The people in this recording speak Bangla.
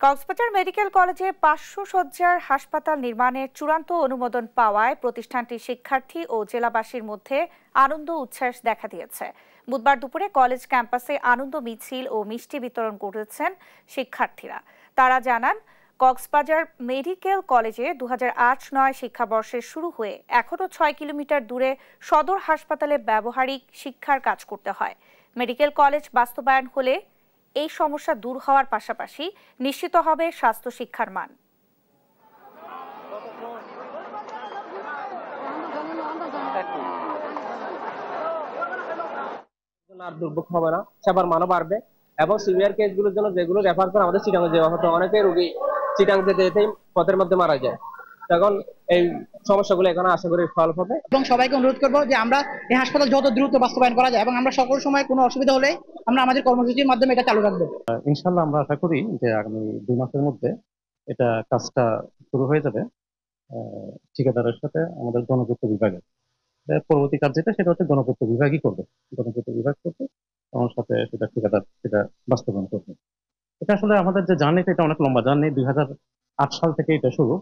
কক্সবাজার মেডিকেল কলেজে 500 শয্যার হাসপাতাল নির্মাণের চূড়ান্ত অনুমোদন পাওয়ায় প্রতিষ্ঠানটির শিক্ষার্থী ও জেলাবাসীর মধ্যে আনন্দ উচ্ছ্বাস দেখা দিয়েছে। বুধবার দুপুরে কলেজ ক্যাম্পাসে আনন্দ মিছিল ও মিষ্টি বিতরণ করেছেন শিক্ষার্থীরা। তারা জানান, কক্সবাজার মেডিকেল কলেজে 2008-09 শিক্ষাবর্ষের শুরু হয়ে এখনো 6 কিলোমিটার দূরে সদর হাসপাতালে ব্যবহারিক শিক্ষার কাজ করতে হয়। মেডিকেল কলেজ বাস্তবায়ন হলে এই সমস্যা দূর হওয়ার পাশাপাশি নিশ্চিত হবে স্বাস্থ্য শিক্ষার মান। আর দুর্ভোগ হবে না, সেবার মানও বাড়বে এবং সিভিয়ার কেসগুলোর জন্য যেগুলো রেফার করে আমাদের চিটাং যাওয়া হতো, অনেকে রোগী চিটাং যেতেই পথের মধ্যে মারা যায়। তখন এই সমস্যাগুলো এখানে আশা করি সলভ হবে এবং সবাইকে অনুরোধ করবো যে আমরা এই হাসপাতাল যত দ্রুত বাস্তবায়ন করা যায় এবং আমরা সকল সময় কোনো অসুবিধা হলে আমরা আমাদের কর্মসূচির মাধ্যমে এটা চালু রাখবো। ইনশাল্লাহ আমরা আশা করি যে আগামী 2 মাসের মধ্যে এটা কাজটা শুরু হয়ে যাবে ঠিকাদারের সাথে আমাদের গণপূর্ত বিভাগে। পরবর্তী কাজ যেটা সেটা হচ্ছে গণপূর্ত বিভাগই করবে, গণপূর্ত বিভাগ করবে, আমার সাথে সেটা ঠিকাদার সেটা বাস্তবায়ন করবে। এটা আসলে আমাদের যে জার্নিটা এটা অনেক লম্বা জার্নি, 2008 সাল থেকে এটা শুরু।